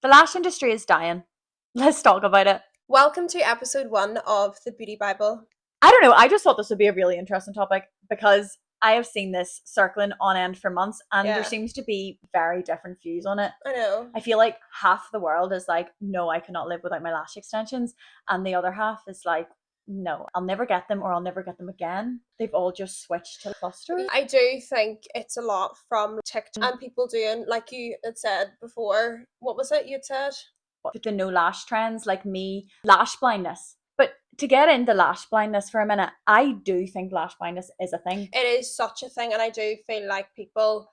The lash industry is dying. Let's talk about it. Welcome to episode 1 of the Beauty Bible. I don't know, I just thought this would be a really interesting topic because I have seen this circling on end for months and there seems to be very different views on it. I know. I feel like half the world is like, no, I cannot live without my lash extensions. And the other half is like, no, I'll never get them or I'll never get them again. They've all just switched to clusters. I do think it's a lot from TikTok and people doing, like you had said before, what was it you had said? The no lash trends, like me, lash blindness. But to get into lash blindness for a minute, I do think lash blindness is a thing. It is such a thing, and I do feel like people,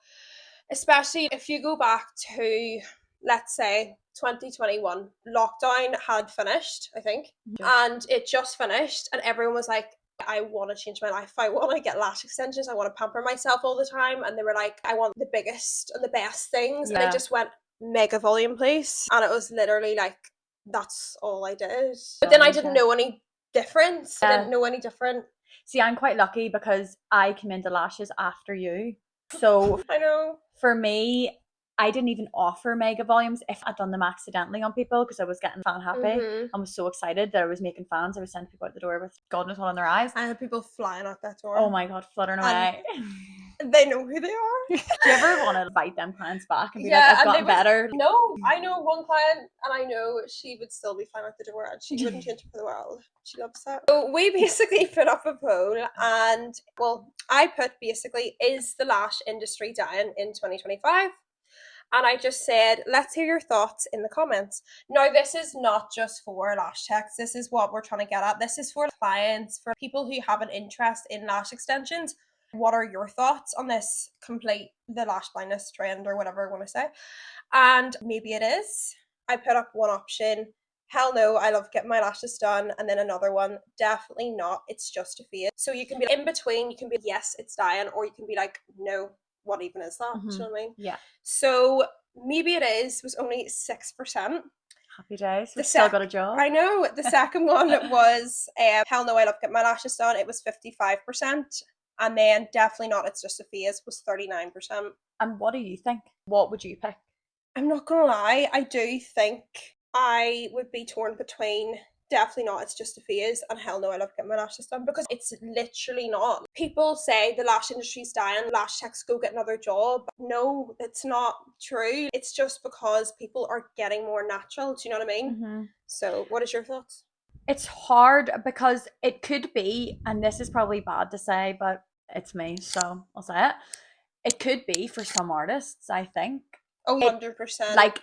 especially if you go back to, let's say, 2021, lockdown had finished, I think, and it just finished, and everyone was like, I want to change my life. I want to get lash extensions. I want to pamper myself all the time. And they were like, I want the biggest and the best things. And they just went, mega volume, please. And it was literally like, that's all I did. But then I didn't know any difference. I didn't know any different. See, I'm quite lucky because I came into lashes after you. So I know. For me, I didn't even offer mega volumes if I'd done them accidentally on people because I was getting fan happy and was so excited that I was making fans. I was sending people out the door with God knows what in their eyes. I had people flying out that door. Oh my God, fluttering away. They know who they are. Do you ever want to invite them clients back and be like, I've gotten better? No, I know one client and I know she would still be flying out the door and she wouldn't change it for the world. She loves that. So we basically put up a poll and, well, I put basically, is the lash industry dying in 2025? And I just said, let's hear your thoughts in the comments. Now, this is not just for lash techs. This is what we're trying to get at. This is for clients, for people who have an interest in lash extensions. What are your thoughts on this the lash blindness trend or whatever I want to say? And maybe it is. I put up one option. Hell no, I love getting my lashes done. And then another one, definitely not. It's just a phase. So you can be in between. You can be, yes, it's dying. Or you can be like, no, what even is that? Do you know what I mean? Yeah. So maybe it is, was only 6%. Happy days. We still got a job. I know. The second one was, hell no, I love getting my lashes done. It was 55%. And then definitely not, it's just a phase, was 39%. And what do you think? What would you pick? I'm not going to lie. I do think I would be torn between definitely not, it's just a phase, and hell no, I love getting my lashes done, because it's literally not. People say the lash industry's dying, lash techs go get another job. No, it's not true. It's just because people are getting more natural. Do you know what I mean? So what is your thoughts? It's hard because it could be, and this is probably bad to say, but it's me, so I'll say it. It could be for some artists, I think. Oh, 100%. Like,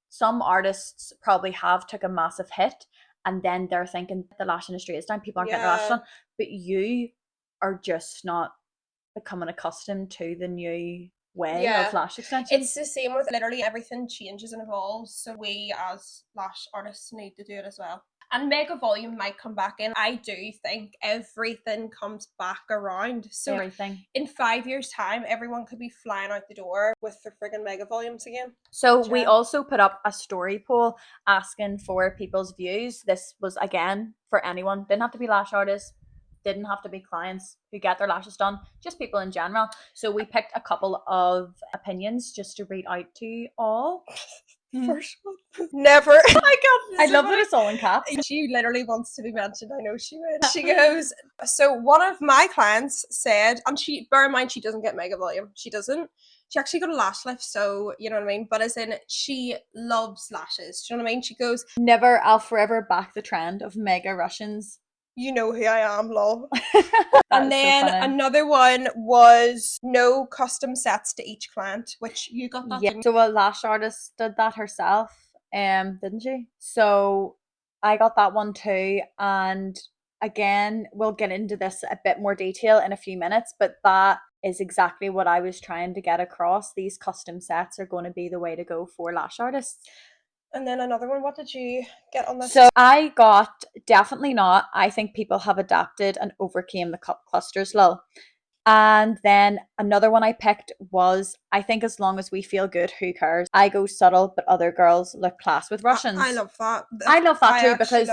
some artists probably have took a massive hit and then they're thinking the lash industry is down, people aren't getting their lashes done, but you are just not becoming accustomed to the new way of lash extensions. It's the same with literally everything changes and evolves, so we as lash artists need to do it as well. And mega volume might come back in. I do think everything comes back around. So everything. In 5 years' time, everyone could be flying out the door with their friggin' mega volumes again. So we also put up a story poll asking for people's views. This was, again, for anyone. Didn't have to be lash artists. Didn't have to be clients who get their lashes done. Just people in general. So we picked a couple of opinions just to read out to you all. First one. Never. I love that it's all in caps. She literally wants to be mentioned. I know she would. She goes, so one of my clients said, and she, bear in mind, she doesn't get mega volume. She doesn't. She actually got a lash lift, so you know what I mean? But as in, she loves lashes. Do you know what I mean? She goes, never, I'll forever back the trend of mega Russians. You know who I am, lol. And then another one was no custom sets to each client, which you got that. Yeah, so a lash artist did that herself, didn't she? So I got that one too. And again, we'll get into this a bit more detail in a few minutes, but that is exactly what I was trying to get across. These custom sets are going to be the way to go for lash artists. And then another one, what did you get on this? So I got definitely not. I think people have adapted and overcame the clusters lull. And then another one I picked was, I think as long as we feel good, who cares? I go subtle, but other girls look class with Russians. I love that. I love that too, because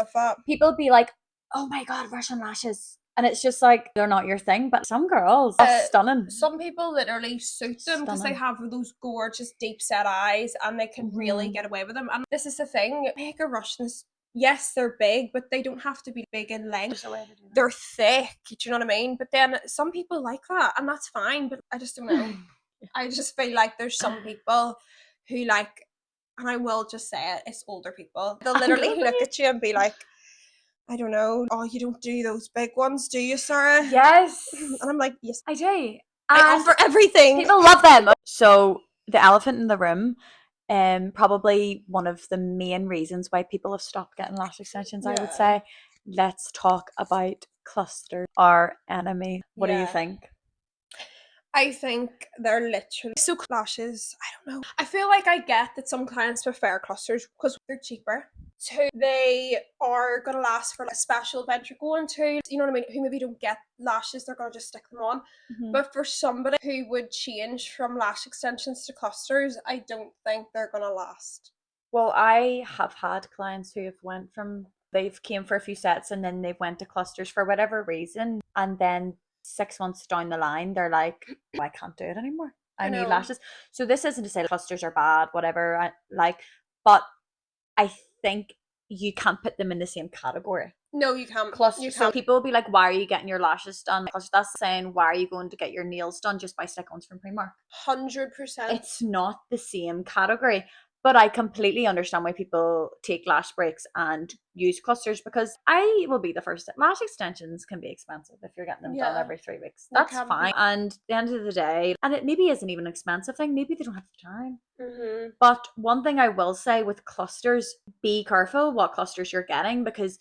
people be like, oh my God, Russian lashes. And it's just like they're not your thing, but some girls are stunning. Some people literally suit them because they have those gorgeous deep set eyes and they can really get away with them. And this is the thing, Mega Russians, yes, they're big, but they don't have to be big in length. They're thick, do you know what I mean? But then some people like that, and that's fine, but I just don't know. I just feel like there's some people who like, and I will just say it, it's older people. They'll literally look at you and be like, I don't know, oh, you don't do those big ones, do you, Sarah? Yes. And I'm like, yes, I do. I offer everything. People love them. So the elephant in the room, probably one of the main reasons why people have stopped getting lash extensions, I would say. Let's talk about clusters, our enemy. What do you think? I think they're literally so lashes. I don't know. I feel like I get that some clients prefer clusters because they're cheaper. Two, they are gonna last for a special event you're going to. You know what I mean? Who maybe don't get lashes, they're gonna just stick them on. But for somebody who would change from lash extensions to clusters, I don't think they're gonna last. Well, I have had clients who have went from they've came for a few sets and then they've went to clusters for whatever reason, and then 6 months down the line they're like, oh, I can't do it anymore. I need lashes. So this isn't to say clusters are bad, whatever. But I think you can't put them in the same category. No, you can't. Clusters. So people will be like, why are you getting your lashes done? That's saying, why are you going to get your nails done just by stick-ons from Primark? 100%. It's not the same category. But I completely understand why people take lash breaks and use clusters, because I will be the first. Lash extensions can be expensive if you're getting them done every 3 weeks. That's fine. And at the end of the day, and it maybe isn't even an expensive thing. Maybe they don't have the time. But one thing I will say with clusters, be careful what clusters you're getting, because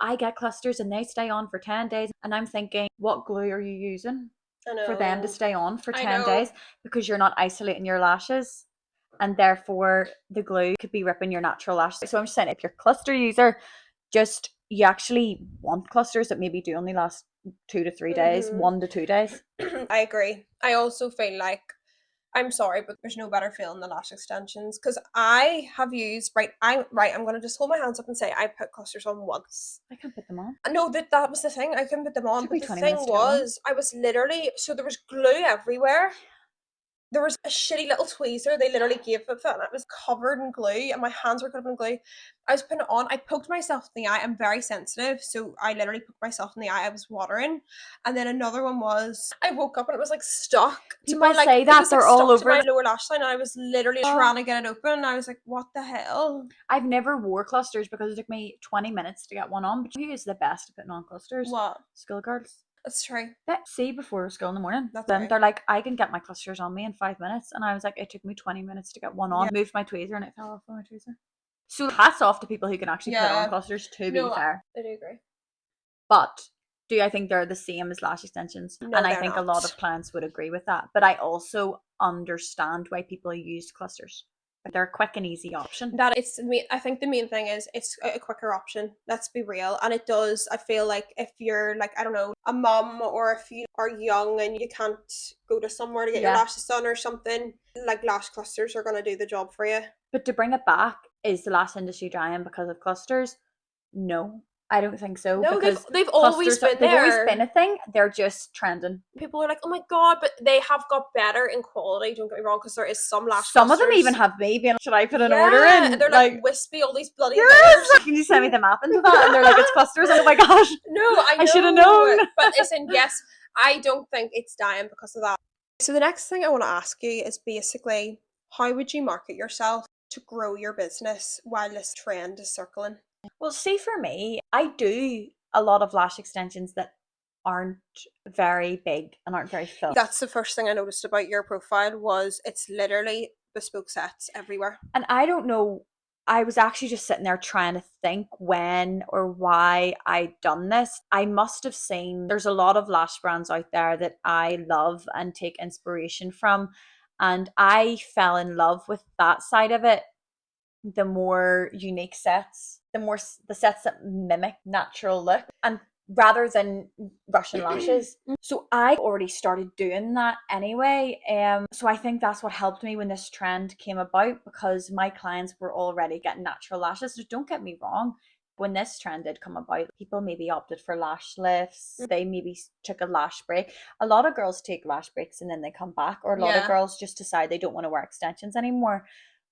I get clusters and they stay on for 10 days. And I'm thinking, what glue are you using for them to stay on for 10 days? Because you're not isolating your lashes. And therefore the glue could be ripping your natural lashes. So I'm just saying, if you're a cluster user, you actually want clusters that maybe do only last 2 to 3 days, 1 to 2 days. I agree. I also feel like, I'm sorry, but there's no better feeling than lash extensions, because I have used, I'm going to just hold my hands up and say I put clusters on once. I can't put them on. No, that was the thing. I couldn't put them on. But the thing was, I was literally, so there was glue everywhere. There was a shitty little tweezer they literally gave it, and it was covered in glue, and my hands were covered in glue. I was putting it on. I poked myself in the eye. I'm very sensitive, so I literally poked myself in the eye. I was watering. And then another one was, I woke up and it was like stuck to my, like, say that they're all over my lower lash line, and I was literally trying to get it open, and I was like, what the hell? I've never wore clusters because it took me 20 minutes to get one on. But who is the best at putting on clusters? What? Schoolgirls. That's true. See, before school in the morning, then they're like, I can get my clusters on me in 5 minutes, and I was like, it took me 20 minutes to get one on. Moved my tweezer and it fell off my tweezer. So hats off to people who can actually put on clusters, to be fair. I do agree. But do I think they're the same as lash extensions? No, and I think a lot of clients would agree with that. But I also understand why people use clusters. They're a quick and easy option. I think the main thing is it's a quicker option. Let's be real. And it does, I feel like, if you're like, I don't know, a mum, or if you are young and you can't go to somewhere to get your lashes done or something, like, lash clusters are going to do the job for you. But to bring it back, is the lash industry dying because of clusters? No. I don't think so. No, they've always been there. They've always been a thing. They're just trending. People are like, oh my god, but they have got better in quality, don't get me wrong, because there is some lash Some of them even have baby. Should I put an order in? And they're like wispy, all these bloody Can you send me the map into that? And they're like, it's clusters. Oh my gosh. No, I should have known. But listen, yes, I don't think it's dying because of that. So the next thing I want to ask you is basically, how would you market yourself to grow your business while this trend is circling? Well, see, for me, I do a lot of lash extensions that aren't very big and aren't very full. That's the first thing I noticed about your profile, was it's literally bespoke sets everywhere. And I don't know, I was actually just sitting there trying to think when or why I'd done this. I must have seen there's a lot of lash brands out there that I love and take inspiration from, and I fell in love with that side of it. The more unique sets, the sets that mimic natural look, and rather than Russian lashes. So I already started doing that anyway. So I think that's what helped me when this trend came about, because my clients were already getting natural lashes. So don't get me wrong, when this trend did come about, people maybe opted for lash lifts. They maybe took a lash break. A lot of girls take lash breaks and then they come back, or a lot of girls just decide they don't want to wear extensions anymore.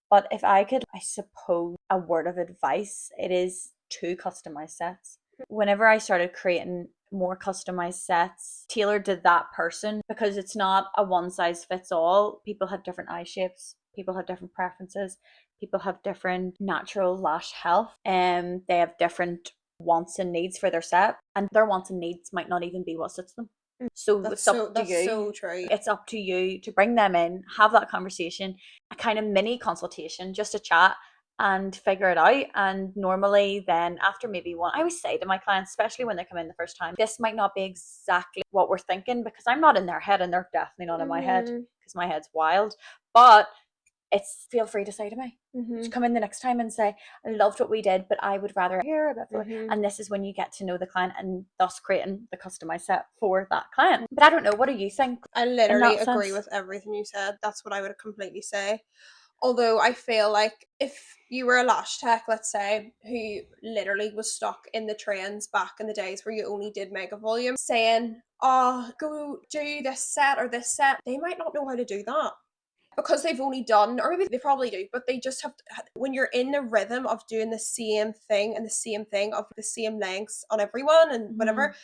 But if I could, I suppose, a word of advice, it is to customize sets. Whenever I started creating more customized sets tailored to that person, because it's not a one size fits all. People have different eye shapes, people have different preferences, people have different natural lash health, and they have different wants and needs for their set, and their wants and needs might not even be what suits them. So it's up to you. So true. It's up to you to bring them in, have that conversation, a kind of mini consultation, just a chat, and figure it out. And normally then after maybe one, I always say to my clients, especially when they come in the first time, this might not be exactly what we're thinking, because I'm not in their head and they're definitely not in my head, because my head's wild. But it's, feel free to say to me, to come in the next time and say, I loved what we did, but I would rather hear a bit more. And this is when you get to know the client and thus creating the customized set for that client. But I don't know, what do you think? I literally agree with everything you said. That's what I would completely say. Although I feel like if you were a lash tech, let's say, who literally was stuck in the trends back in the days where you only did mega volume, saying, oh, go do this set or this set, they might not know how to do that. Because they've only done, or maybe they probably do, but they just have to, when you're in the rhythm of doing the same thing and the same thing of the same lengths on everyone and whatever,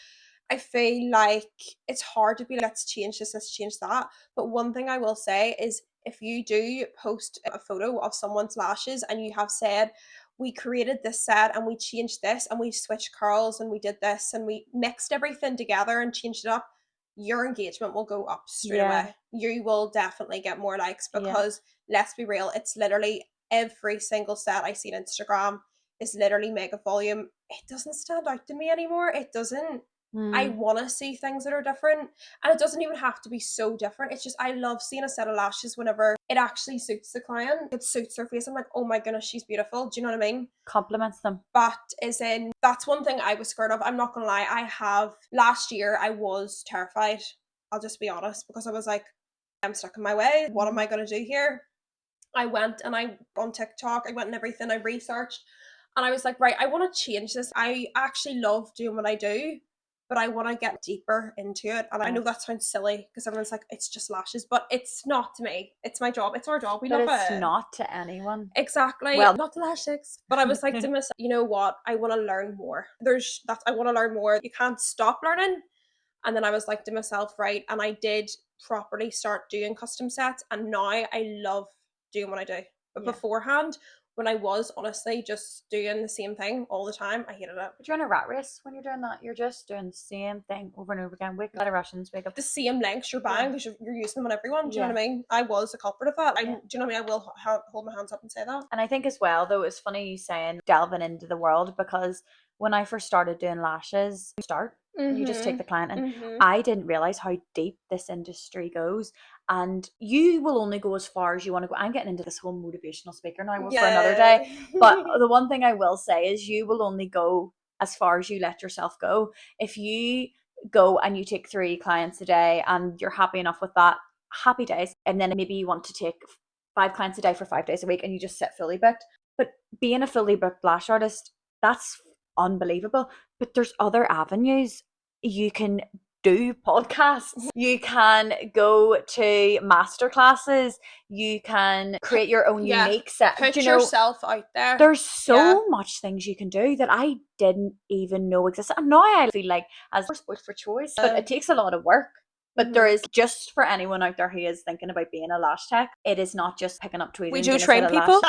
I feel like it's hard to be like, let's change this, let's change that. But one thing I will say is, if you do post a photo of someone's lashes and you have said, we created this set and we changed this and we switched curls and we did this and we mixed everything together and changed it up, your engagement will go up straight away. You will definitely get more likes, because let's be real, it's literally every single set I see on Instagram is literally mega volume. It doesn't stand out to me anymore. It doesn't. I want to see things that are different, and it doesn't even have to be so different. It's just, I love seeing a set of lashes whenever it actually suits the client. It suits their face. I'm like, oh my goodness, she's beautiful. Do you know what I mean? Compliments them. But that's one thing I was scared of. I'm not gonna lie. Last year I was terrified. I'll just be honest, because I was like, I'm stuck in my way. What am I gonna do here? I went on TikTok, I went and everything, I researched, and I was like, right, I want to change this. I actually love doing what I do, but I want to get deeper into it. And I know that sounds silly, because everyone's like, it's just lashes, but it's not to me. It's my job. It's our job. We love it. But it's not to anyone. Exactly. Well, not the lash sticks. But I was like to myself, you know what? I want to learn more. I want to learn more. You can't stop learning. And then I was like to myself, right, and I did properly start doing custom sets, and now I love doing what I do. But beforehand, when I was honestly just doing the same thing all the time, I hated it. But you're in a rat race when you're doing that. You're just doing the same thing over and over again. Wake up, Russians, wake up. The same lengths you're buying, because you're using them on everyone. Do you know what I mean? I was a culprit of that. Do you know what I mean? I will hold my hands up and say that. And I think as well, though, it's funny you saying delving into the world, because when I first started doing lashes, you just take the client, and I didn't realize how deep this industry goes, and you will only go as far as you want to go. I'm getting into this whole motivational speaker now for another day, but the one thing I will say is you will only go as far as you let yourself go. If you go and you take 3 clients a day and you're happy enough with that, happy days, and then maybe you want to take 5 clients a day for 5 days a week and you just sit fully booked. But being a fully booked lash artist, that's unbelievable. But there's other avenues. You can do podcasts, you can go to master classes, you can create your own unique set. Put yourself out there. There's so much things you can do that I didn't even know existed. And now I feel like as a sport for choice, but it takes a lot of work. But there is, just for anyone out there who is thinking about being a lash tech, it is not just picking up tweezers. We do train people.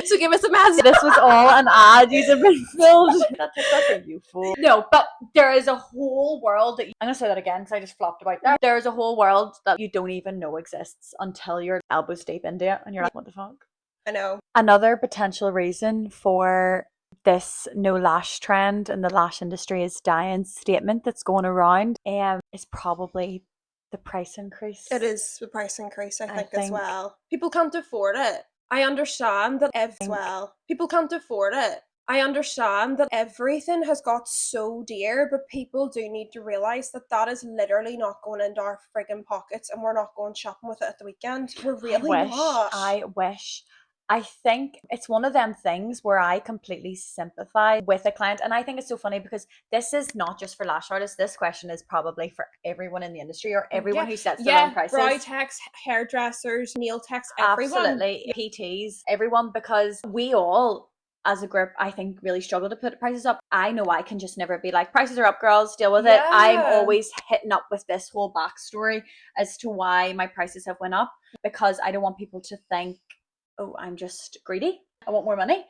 So give us a message. This was all an ad. You've been filmed. That's a you fool. No, but there is a whole world that I'm gonna say that again because I just flopped about there. There is a whole world that you don't even know exists until you're elbows deep into it, and you're like, what the fuck? I know. Another potential reason for this no lash trend and the lash industry is dying statement that's going around is probably the price increase. It is the price increase, I think as well. People can't afford it. I understand that people can't afford it. I understand that everything has got so dear, but people do need to realise that that is literally not going into our friggin' pockets, and we're not going shopping with it at the weekend. We're really not. I wish. I think it's one of them things where I completely sympathize with a client. And I think it's so funny because this is not just for lash artists. This question is probably for everyone in the industry or everyone Yeah, who sets their own yeah, brow prices. techs, hairdressers, nail techs, everyone. Absolutely. PTs, everyone, because we all as a group, I think, really struggle to put prices up. I know I can just never be like, prices are up, girls, deal with it. I'm Yeah. always hitting up with this whole backstory as to why my prices have went up, because I don't want people to think, oh, I'm just greedy. I want more money.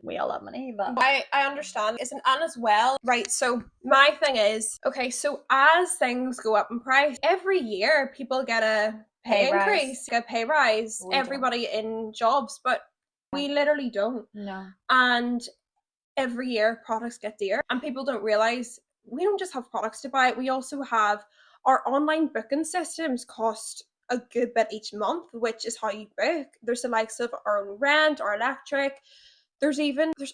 We all have money, but I understand. Isn't and as well, right? So my thing is, okay, so as things go up in price, every year people get a pay rise. increase, get a pay rise, We don't. everybody in jobs, but we literally don't. No. And every year products get dear, and people don't realize we don't just have products to buy, we also have our online booking systems cost a good bit each month, which is how you book. There's the likes of our own rent, our electric. There's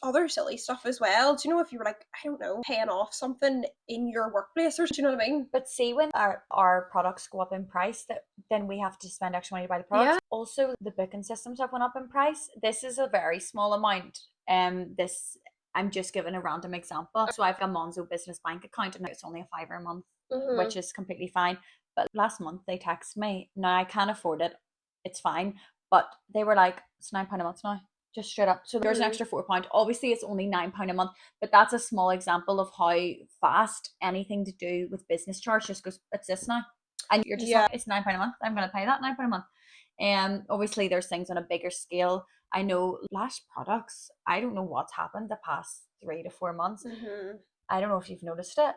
other silly stuff as well. Do you know, if you were like, I don't know, paying off something in your workplace, or do you know what I mean? But see, when our products go up in price, that then we have to spend extra money to buy the products. Yeah. Also, the booking systems have went up in price. This is a very small amount. This I'm just giving a random example. So I've got a Monzo business bank account, and it's only a fiver a month, which is completely fine. But last month they texted me. Now I can't afford it. It's fine. But they were like, it's £9 a month now. Just straight up. So there's an extra £4. Obviously, it's only £9 a month, but that's a small example of how fast anything to do with business charge just goes, it's this now. And you're just like, it's £9 a month. I'm going to pay that £9 a month. And obviously, there's things on a bigger scale. I know lash products, I don't know what's happened the past 3 to 4 months. I don't know if you've noticed it,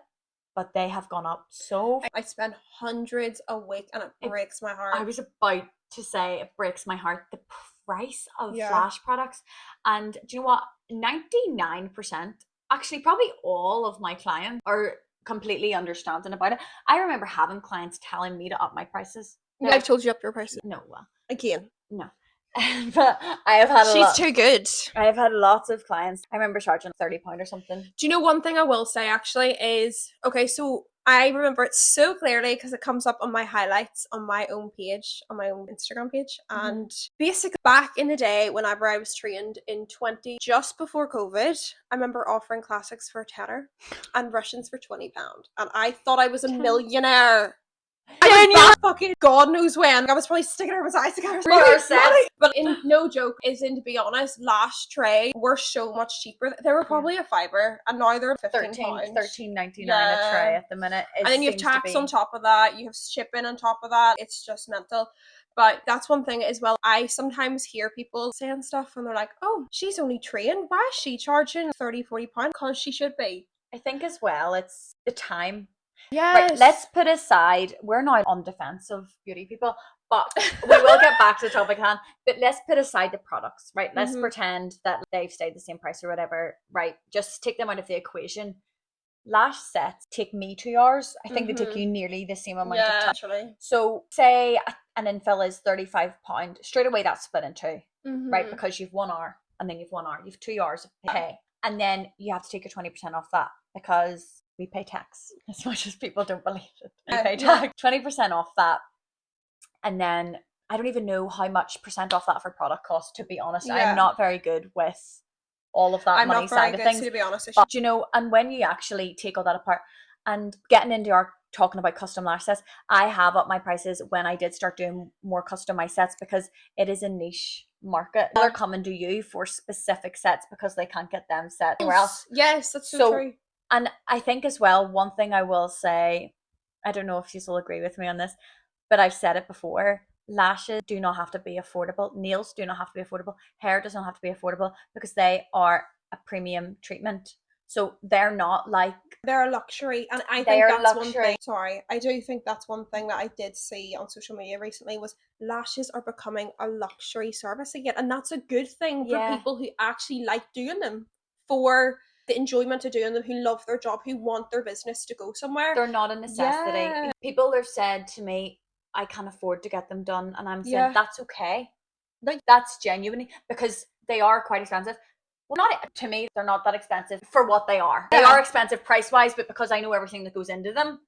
but they have gone up so. I spend hundreds a week, and it breaks my heart. I was about to say it breaks my heart. The price of lash products. And do you know what? 99%, actually probably all of my clients are completely understanding about it. I remember having clients telling me to up my prices. Yeah, I've told you up your prices. No, well, again. No. But I have had She's too good. I have had lots of clients. I remember charging £30 or something. Do you know one thing I will say actually is, okay, so I remember it so clearly because it comes up on my highlights on my own page, on my own Instagram page. And basically back in the day, whenever I was trained in just before COVID, I remember offering classics for a tenner and Russians for £20. And I thought I was a millionaire. I was back fucking God knows when. I was probably sticking out my eyes together. But in no joke, is in, to be honest, lash tray were so much cheaper. They were probably a fiver, and now they're £13. $13.99 a tray at the minute. And then you have tax on top of that, you have shipping on top of that. It's just mental. But that's one thing as well. I sometimes hear people saying stuff and they're like, oh, she's only trained. Why is she charging £30-40? Because she should be. I think as well, it's the time. Yes. Right, let's put aside, we're not on defense of beauty people, but we will get back to the topic at hand. But let's put aside the products, right? Let's pretend that they've stayed the same price or whatever, right? Just take them out of the equation. Lash sets take me 2 hours. I think they take you nearly the same amount of time. Actually. So say an infill is £35. Straight away that's split in two, right? Because you've 1 hour and then you've 1 hour. You've 2 hours of pay. And then you have to take your 20% off that because we pay tax, as much as people don't believe it. We pay tax. 20% off that. And then I don't even know how much percent off that for product cost, to be honest. I'm not very good with all of that money side of things. To be honest. But you know, and when you actually take all that apart and getting into our talking about custom lash sets, I have up my prices when I did start doing more customized sets because it is a niche market. They're coming to you for specific sets because they can't get them set anywhere else. Yes, that's so true. And I think as well, one thing I will say, I don't know if you will agree with me on this, but I've said it before, lashes do not have to be affordable. Nails do not have to be affordable. Hair does not have to be affordable because they are a premium treatment. So they're not like... They're a luxury. And I think that's one thing. Sorry, I do think that's one thing that I did see on social media recently was lashes are becoming a luxury service again. And that's a good thing for people who actually like doing them, for the enjoyment of doing them, who love their job, who want their business to go somewhere. They're not a necessity. People have said to me, I can't afford to get them done. And I'm saying, that's okay. Like, that's genuinely, because they are quite expensive. Well, not to me, they're not that expensive for what they are. They are expensive price-wise, but because I know everything that goes into them,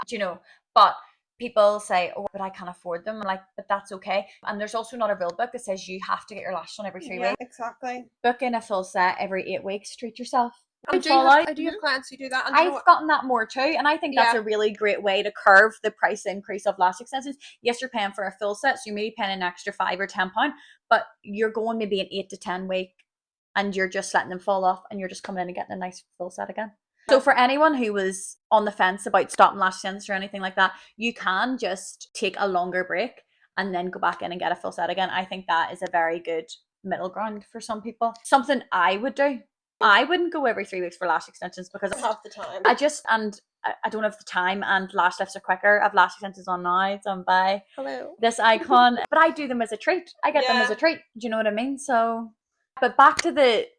you know. But people say, oh, but I can't afford them. I'm like, but that's okay. And there's also not a rule book that says you have to get your lashes done every 3 weeks. Exactly. Book in a full set every 8 weeks. Treat yourself. I do have clients who do that. And I've gotten that more too, and I think that's a really great way to curve the price increase of lash extensions. Yes, you're paying for a full set, so you may be paying an extra £5 or £10, but you're going maybe an 8 to 10 week, and you're just letting them fall off, and you're just coming in and getting a nice full set again. So for anyone who was on the fence about stopping lash extensions or anything like that, you can just take a longer break and then go back in and get a full set again. I think that is a very good middle ground for some people. Something I would do. I wouldn't go every 3 weeks for lash extensions because I don't have the time. I don't have the time, and lash lifts are quicker. I've lash extensions on now, so I'm by this Hello. icon. But I do them as a treat. I get them as a treat. Do you know what I mean? So, but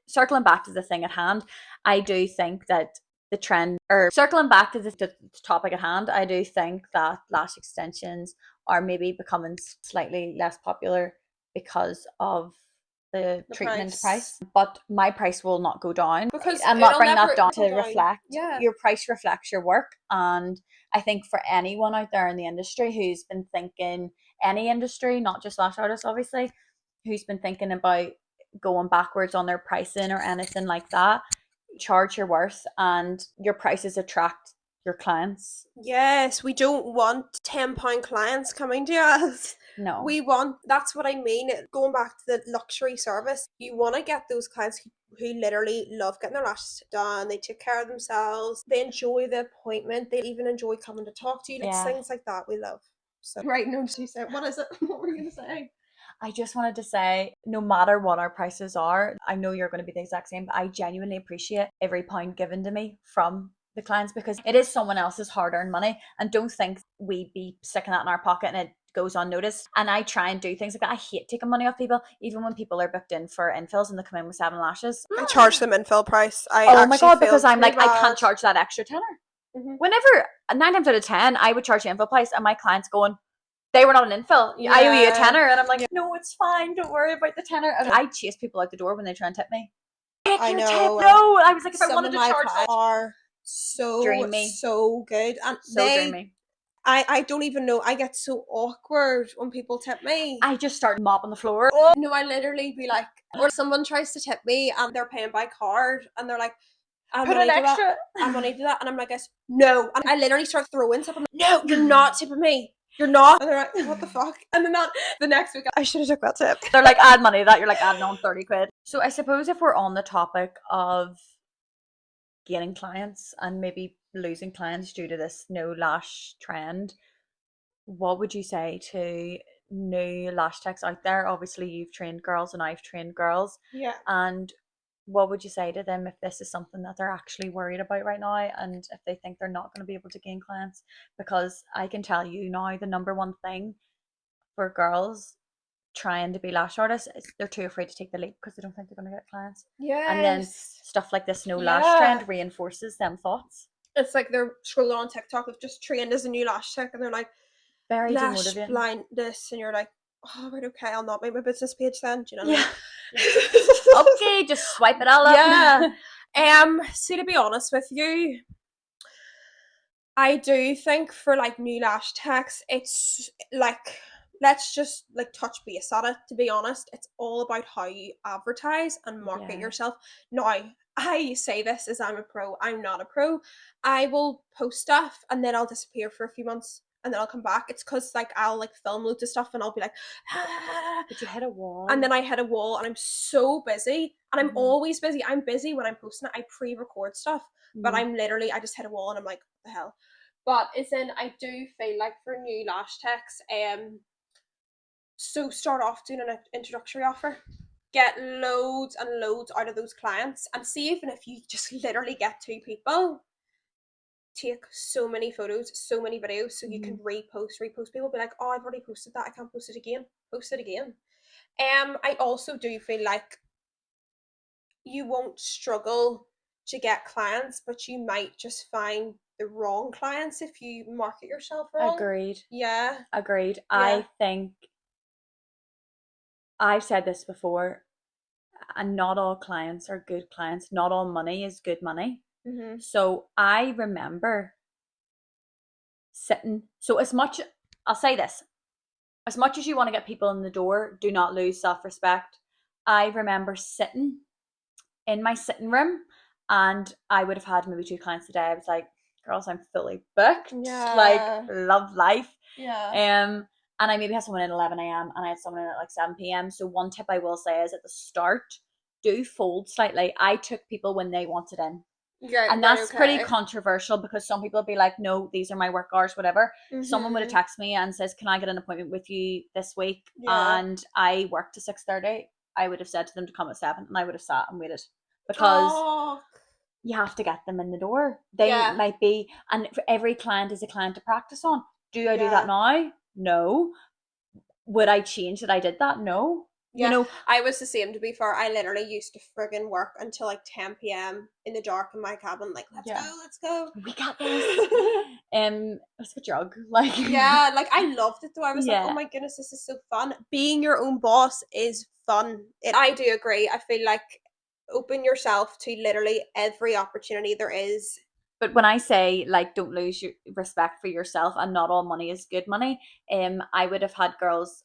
circling back to the thing at hand, I do think that the trend, or circling back to the topic at hand, I do think that lash extensions are maybe becoming slightly less popular because of the treatment price. But my price will not go down, because I'm not bringing that down to reflect. Your price reflects your work, and I think for anyone out there in the industry who's been thinking, any industry, not just lash artists obviously, who's been thinking about going backwards on their pricing or anything like that, charge your worth, and your prices attract your clients. Yes, we don't want £10 clients coming to us. No. We want, that's what I mean, going back to the luxury service, you want to get those clients who literally love getting their lashes done, they take care of themselves, they enjoy the appointment, they even enjoy coming to talk to you. It's things like that we love. So right, no, she said, what is it? What were you going to say? I just wanted to say, no matter what our prices are, I know you're going to be the exact same, but I genuinely appreciate every pound given to me from the clients, because it is someone else's hard-earned money, and don't think we be sticking that in our pocket and it goes unnoticed. And I try and do things like that. I hate taking money off people, even when people are booked in for infills and they come in with 7 lashes. I charge them infill price. Oh my god, because I'm like, I can't charge that extra tenner. Whenever 9 times out of 10, I would charge the infill price, and my clients going, they were not an infill. I owe you a tenner. And I'm like, no, it's fine. Don't worry about the tenner. And I chase people out the door when they try and tip me. I know. No, I was like, if I wanted to charge them, are so dreamy, so good, and so dreamy. I don't even know. I get so awkward when people tip me. I just start mopping the floor. Oh no, I literally be like, or someone tries to tip me and they're paying by card and they're like, put an extra. I'm money to that, and I'm like, no, and I literally start throwing stuff. I'm like, no, you're not tipping me. You're not. And they're like, what the fuck? And then the next week, I should have took that tip. They're like, add money to that. You're like, adding on 30 quid. So I suppose if we're on the topic of gaining clients and maybe losing clients due to this no lash trend, what would you say to new lash techs out there? Obviously, you've trained girls and I've trained girls. Yeah. And what would you say to them if this is something that they're actually worried about right now, and if they think they're not going to be able to gain clients? Because I can tell you now, the number one thing for girls trying to be lash artists is they're too afraid to take the leap because they don't think they're going to get clients. Yeah. And then stuff like this no lash trend reinforces them thoughts. It's like they're scrolling on TikTok, they've just trained as a new lash tech, and they're like, very lash demotivating. blindness, and you're like, oh, right, okay, I'll not make my business page then. Do you know what I mean? Okay, just swipe it all up. Yeah. See, to be honest with you, I do think for like new lash techs, it's like, let's just like touch base at it. To be honest, it's all about how you advertise and market yourself. Now, I say this as I'm a pro. I'm not a pro. I will post stuff and then I'll disappear for a few months and then I'll come back. It's because like I'll like film loads of stuff and I'll be like, but you hit a wall. And then I hit a wall and I'm so busy, and I'm always busy. I'm busy when I'm posting it. I pre-record stuff, but I'm literally, I just hit a wall and I'm like, what the hell? But it's in, I do feel like for new lash techs, so start off doing an introductory offer. Get loads and loads out of those clients, and see, even if you just literally get 2 people, take so many photos, so many videos, so you can repost. People be like, oh, I've already posted that, I can't post it again. Post it again. I also do feel like you won't struggle to get clients, but you might just find the wrong clients if you market yourself wrong. Agreed. Yeah. Agreed. Yeah. I think I've said this before, and not all clients are good clients. Not all money is good money. So I remember sitting. So as much, I'll say this, as much as you want to get people in the door, do not lose self-respect. I remember sitting in my sitting room and I would have had maybe two clients a day. I was like, girls, I'm fully booked. Like, Yeah. love life. Yeah. And I maybe had someone in 11 a.m. and I had someone in at like 7 p.m. So one tip I will say is at the start, do fold slightly. I took people when they wanted in. Yeah, And right, that's pretty okay. controversial because some people will be like, no, these are my work hours, whatever. Someone would have Mm-hmm. texted me and says, can I get an appointment with you this week? Yeah. And I work to 6:30. I would have said to them to come at 7 and I would have sat and waited because Oh, you have to get them in the door. They yeah. might be, and for every client is a client to practice on. Do I do that Yeah. now? No. Would I change that I did that? No. You Yeah, know, I was the same to be fair. I literally used to friggin' work until like 10 p.m. in the dark in my cabin, like, let's yeah, go, let's go. we got this. It's a drug. Like, Yeah, like I loved it though. I was like, oh yeah. my goodness, this is so fun. Being your own boss is fun. I do agree. I feel like open yourself to literally every opportunity there is. But when I say like don't lose your respect for yourself and not all money is good money, I would have had girls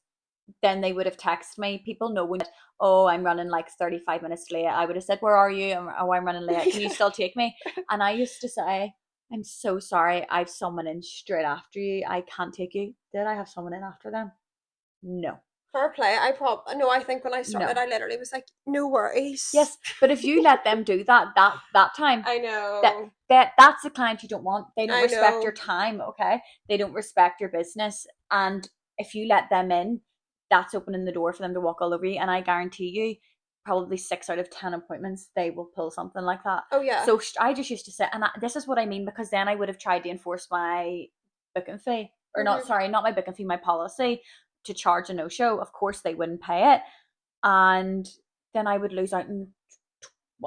then they would have texted me. People know when, oh, I'm running like 35 minutes late. I would have said, where are you? Oh, I'm running late. Can you still take me? And I used to say, I'm so sorry. I have someone in straight after you. I can't take you. Did I have someone in after them? No, Fair play. No, I think when I started, no. I literally was like, no worries. Yes, but if you let them do that time, I that know. that's the client you don't want. They don't I respect your know. time, okay? They don't respect your business, and if you let them in, that's opening the door for them to walk all over you. And I guarantee you, probably 6 out of 10 appointments, they will pull something like that. Oh yeah. So I just used to say, and this is what I mean because then I would have tried to enforce my booking fee, or not. Mm-hmm. Sorry, not my booking fee, my policy to charge a no show. Of course, they wouldn't pay it, and then I would lose out in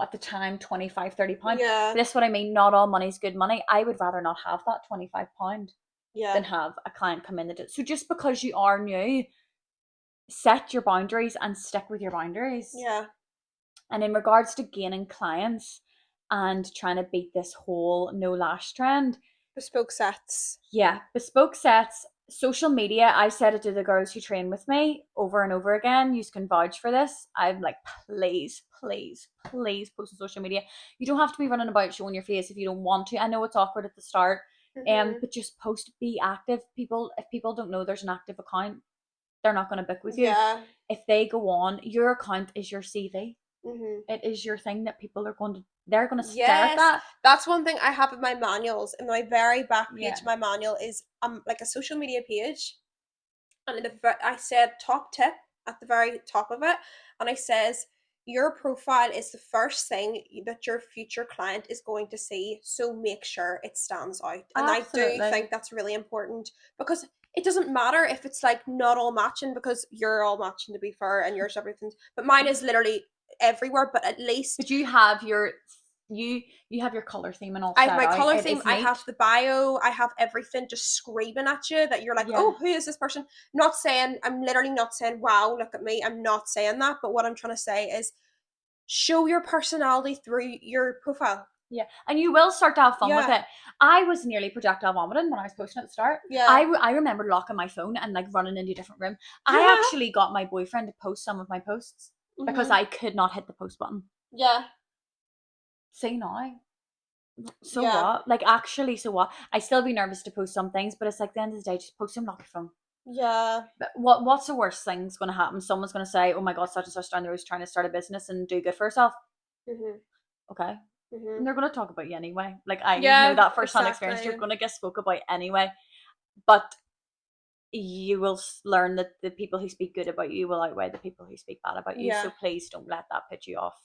at the time 25, 30 pound. Yeah. But that's what I mean. Not all money's good money. I would rather not have that £25 Yeah. than have a client come in that. So just because you are new, set your boundaries and stick with your boundaries. Yeah. And in regards to gaining clients and trying to beat this whole no lash trend, Bespoke sets. yeah, bespoke sets, social media. I said it to the girls who train with me over and over again. You can vouch for this. I'm like, please, please, please post on social media. You don't have to be running about showing your face if you don't want to. I know it's awkward at the start, Mm-hmm. but just post, be active. People, if people don't know there's an active account, they're not going to book with you. Yeah. If they go on, your account is your CV. Mm-hmm. It is your thing that people are going to. They're going to stare at Yes, that. that's one thing I have in my manuals. In my very back page Yeah. of my manual is like a social media page, and I said top tip at the very top of it, and I says your profile is the first thing that your future client is going to see, so make sure it stands out. And I do Absolutely. think that's really important because it doesn't matter if it's like not all matching, because you're all matching to be fair and yours everything, but mine is literally everywhere. But at least But you have your you you have your color theme and all I have set my out. color It theme, is I neat. have the bio, I have everything just screaming at you that you're like, Yeah. oh, who is this person? Not saying, I'm literally not saying, wow, look at me. I'm not saying that. But what I'm trying to say is show your personality through your profile. Yeah. And you will start to have fun with Yeah. it. I was nearly projectile vomiting when I was posting at the start. Yeah. I remember locking my phone and like running into a different room. I actually got my boyfriend to post some of my posts because Mm-hmm. I could not hit the post button. Yeah. See now. So Yeah. what? Like actually, so what? I still be nervous to post some things, but it's like the end of the day, just post them, lock your phone. Yeah. But what's the worst thing's going to happen? Someone's going to say, "Oh my God, such and such down the road is trying to start a business and do good for herself." Mm-hmm. Okay, Mm-hmm. and they're going to talk about you anyway. Like I know Yeah, that firsthand experience. You're exactly. going to get spoke about anyway, but you will learn that the people who speak good about you will outweigh the people who speak bad about you. So Yeah. please don't let that put you off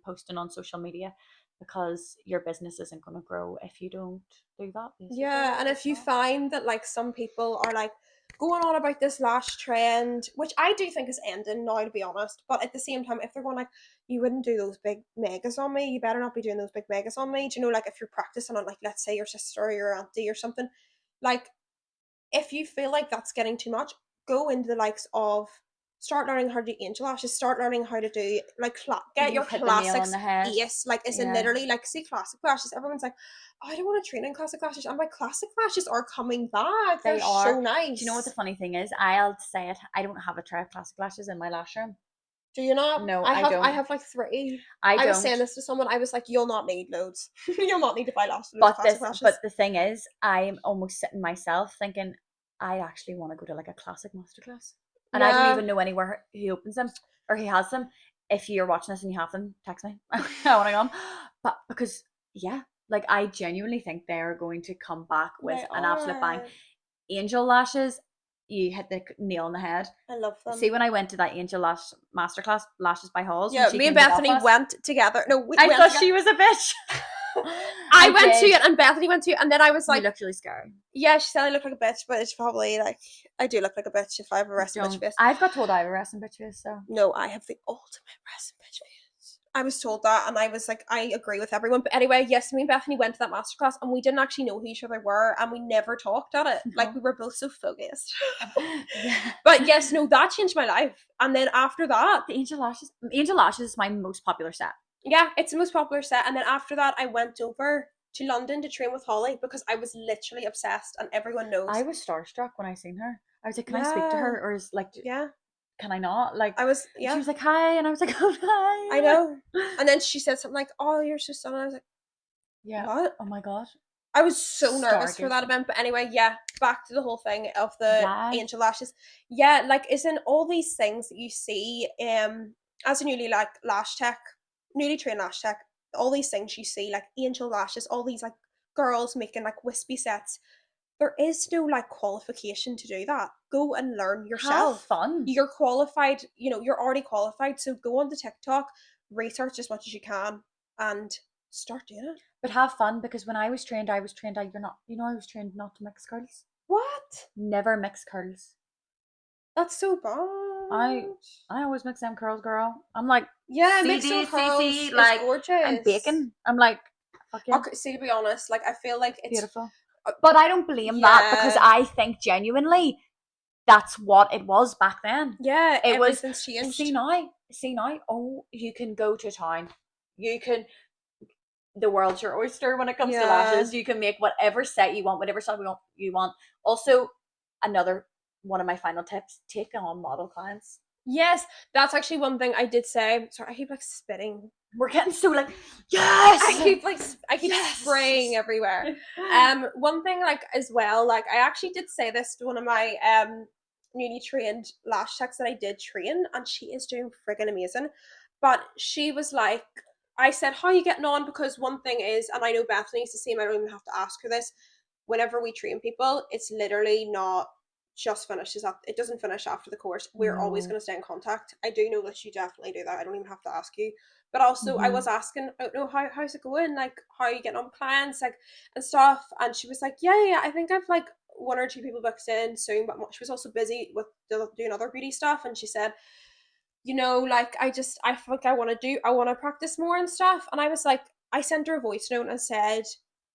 posting on social media because your business isn't going to grow if you don't do that. Basically, Yeah, and if it's you not. find that like some people are like going on about this lash trend, which I do think is ending now, to be honest, but at the same time, if they're going like, you wouldn't do those big megas on me, you better not be doing those big megas on me. Do you know, like if you're practicing on like let's say your sister or your auntie or something, like if you feel like that's getting too much, go into the likes of start learning how to do angel lashes, start learning how to do like get your You've hit the nail on classics the head. ace. Like, is in Yeah, literally like, see, classic lashes, everyone's like, oh, I don't want to train in classic lashes, and my classic lashes are coming back. They're they are. so Do you know what the nice. funny thing is? I'll say it. I don't have a tray of classic lashes in my lash room. Do you not? No, I I have I don't. have like three. I I was don't. saying this to someone. I was like, you'll not need loads. You'll not need to buy lots of classic But lashes. the thing is, I'm almost sitting myself thinking, I actually want to go to like a classic masterclass, and I don't Yeah. even know anywhere he opens them or he has them. If you're watching this and you have them, text me. I want to go. But because yeah, like I genuinely think they are going to come back with They an absolute bang. are. Angel lashes, you hit the nail on the head. I love See, them. when I went to that Angel Lash Masterclass, Lashes by Halls, when Yeah, she me and came to Bethany Belfast, went together. No, we I went thought together. she was a bitch. I went to did. it and Bethany went to it, and then I was You like, looked really scary. yeah, she said I look like a bitch, but it's probably like, I do look like a bitch if I have a resting bitch Don't. face. I've got told I have a resting bitch face, so. No, I have the ultimate resting bitch face. I was told that, and I was like, I agree with everyone. But anyway, yes, me and Bethany went to that masterclass, and we didn't actually know who each other were, and we never talked at it. Like, we No. were both so focused. Yeah. But yes, no, that changed my life. And then after that, The Angel Lashes is my most popular set. yeah, it's the most popular set. And then after that, I went over to London to train with Holly because I was literally obsessed, and everyone knows. I was starstruck when I seen her. I was like, can I speak to Yeah, her? Or is like, yeah. can I not? Like, I was, and she yeah, was like, hi. And I was like, oh, I hi. know. And then she said something like, "Oh, you're so stunning." I was like, Yeah. "What?" Oh my God. I was so nervous for that Stargazing. event. But anyway, yeah, back to the whole thing of the Yeah. angel lashes. Yeah, like, isn't all these things that you see as a newly like lash tech, newly trained lash tech, all these things you see like angel lashes, all these like girls making like wispy sets. There is no like qualification to do that. Go and learn Have yourself. fun. You're qualified, you're already qualified. So go on to TikTok, research as much as you can, and start doing it. But have fun because when I was trained, you're not, I was trained not to mix curls. What? Never mix curls. That's so I bad. I always mix them curls, girl. I'm like, Yeah, mixing curls CDCC, is like, I'm gorgeous. baking. I'm like, fuck yeah, Okay, see, to be honest, like, I feel like it's beautiful. But I don't blame that because yeah, I think genuinely that's what it was back then. yeah, It was, everything's see changed. now, see now, oh, you can go to town. You can, the world's your oyster when it comes to Yeah. lashes. You can make whatever set you want, whatever style you want. Also, another one of my final tips: take on model clients. Yes, that's actually one thing I did say. Sorry, I keep like spitting. We're getting so like, yes, I keep spraying yes. everywhere. One thing like as well, like I actually did say this to one of my newly trained lash techs that I did train, and she is doing friggin' amazing. But she was like, I said, "How are you getting on?" Because one thing is, and I know Bethany's the same. I don't even have to ask her this. Whenever we train people, it's literally not just finishes up. It doesn't finish after the course. We're always No. going to stay in contact. I do know that you definitely do that. I don't even have to ask you. But also, I Mm-hmm. was asking, I don't know, how's it going? Like, how are you getting on with clients, like, and stuff? And she was like, yeah. I think I've like one or two people booked in soon, but she was also busy with doing other beauty stuff. And she said, like, I feel like I want to practice more and stuff. And I was like, I sent her a voice note and said,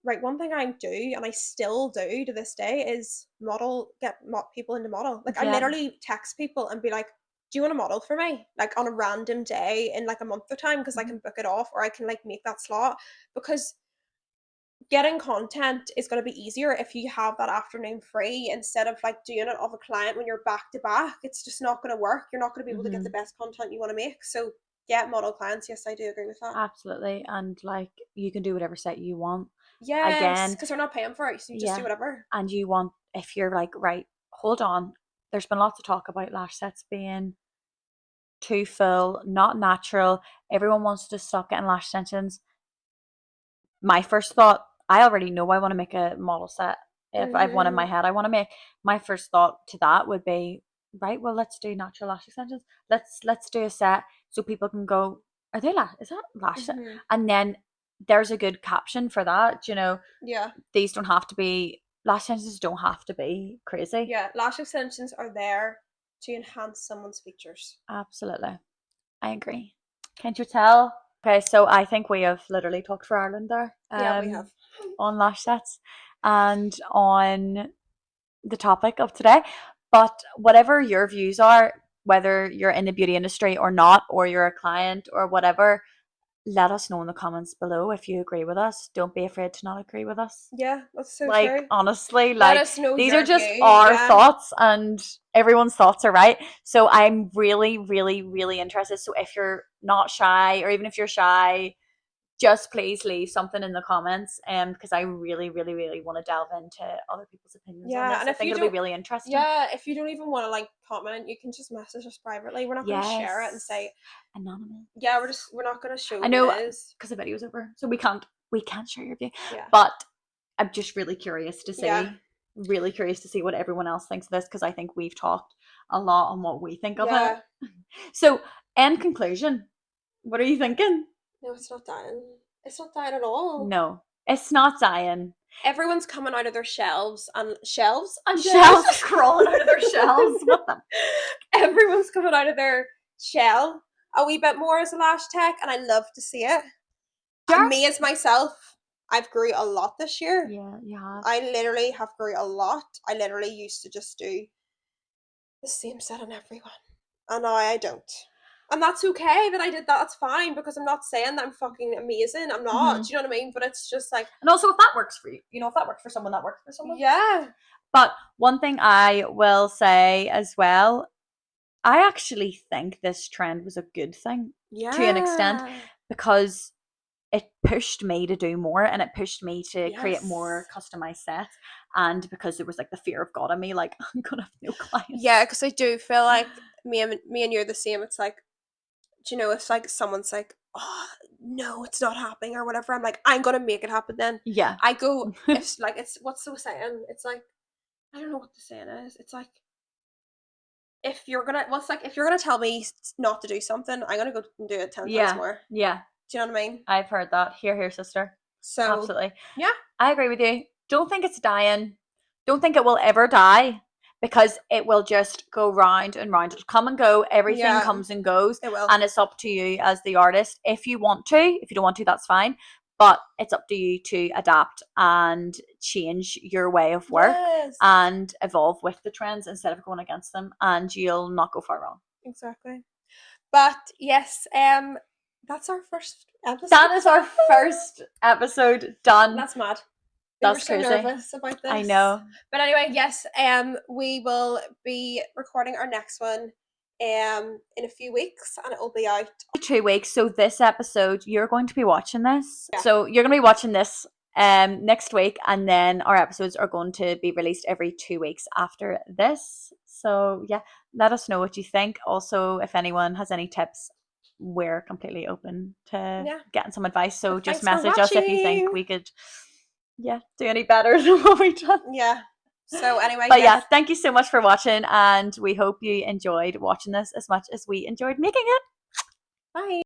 right, one thing I do and I still do to this day is get people into model. Like, I Yeah. literally text people and be like, do you want to model for me? Like, on a random day in like a month or time, because I Mhm. can book it off, or I can like make that slot. Because getting content is going to be easier if you have that afternoon free instead of like doing it off a client when you're back to back. It's just not going to work. You're not going to be able to get the Mhm. best content you want to make. So get model clients. Yes, I do agree with that. Absolutely. And like you can do whatever set you want. Yes, Again, because they're not paying for it, so you just do yeah. whatever. And you want, if you're like, right, hold on. There's been lots of talk about lash sets being too full, not natural. Everyone wants to stop getting lash extensions. My first thought, I already know I want to make a model set. If I've one in my Mm-hmm. head I want to make, my first thought to that would be, right, well, let's do natural lash extensions. Let's do a set so people can go, are they lash, is that lash set? Mm-hmm. And then there's a good caption for that, Yeah, these don't have to be, lash extensions don't have to be crazy. yeah. Lash extensions are there to enhance someone's features. Absolutely. I agree. Can't you tell? Okay, so I think we have literally talked for Ireland there, Yeah, we have. on lash sets and on the topic of today. But whatever your views are, whether you're in the beauty industry or not, or you're a client or whatever, let us know in the comments below if you agree with us. Don't be afraid to not agree with us. Yeah, that's so Like, true. honestly, Let like, us know these are your just view. our Yeah. thoughts, and everyone's thoughts are right. So I'm really, really, really interested. So if you're not shy, or even if you're shy, just please leave something in the comments, because I really, really, really want to delve into other people's opinions on Yeah, this. and I if think you it'll be don't, really interesting. yeah, if you don't even want to like comment, you can just message us privately. We're not going to share it and Yes. say Anonymous. yeah. We're not going to show I who know, it is. because the video's over, so we can't share your view. Yeah. But I'm just really curious to see, Yeah. really curious to see what everyone else thinks of this, because I think we've talked a lot on what we think of Yeah. it. So, in conclusion, what are you thinking? No, it's not dying. It's not dying at all. No, it's not dying. Everyone's coming out of their shelves and shelves. I'm Shells dead. crawling out of their shells. What the? Everyone's coming out of their shell a wee bit more as a lash tech, and I love to see it. Dark. Me as myself, I've grew a lot this year. Yeah, you have. I literally have grew a lot. I literally used to just do the same set on everyone, and now I don't. And that's okay that I did that. That's fine, because I'm not saying that I'm fucking amazing. I'm not. Mhm. Do you know what I mean? But it's just like, And also, if that works for you, if that works for someone, that works for someone. yeah. But one thing I will say as well, I actually think this trend was a good thing to an extent, Yeah. because it pushed me to do more, and it pushed me to create Yes. more customized sets. And because there was like the fear of God in me, like, I'm gonna have no clients. Yeah, because I do feel like me and you're the same. It's like, do you know, if like someone's like, oh no, it's not happening or whatever, I'm like, I'm gonna make it happen then. Yeah. I go, it's like, it's what's the saying? It's like, I don't know what the saying is. It's like, if you're gonna, what's like, if you're gonna tell me not to do something, I'm gonna go and do it 10 times Yeah. more. Yeah. Do you know what I mean? I've heard that. Here, sister. So Absolutely. yeah. I agree with you. Don't think it's dying. Don't think it will ever die, because it will just go round and round. It'll come and go. Everything Yeah, comes and goes. it will. And it's up to you as the artist. If you want to, if you don't want to, that's fine. But it's up to you to adapt and change your way of work, Yes. and evolve with the trends instead of going against them. And you'll not go far wrong. Exactly. But yes, that's our first episode. That is our first episode done. That's mad. That's We were so crazy. nervous about this. I know. But anyway, yes, we will be recording our next one in a few weeks, and it will be out 2 weeks. So this episode, you're going to be watching this. Yeah. So you're going to be watching this next week, and then our episodes are going to be released every 2 weeks after this. So yeah, let us know what you think. Also, if anyone has any tips, we're completely open to getting some advice. So But just thanks for message us if you think watching. we could do any better than what we've done. Yeah. So anyway, But yes. yeah, thank you so much for watching, and we hope you enjoyed watching this as much as we enjoyed making it. Bye.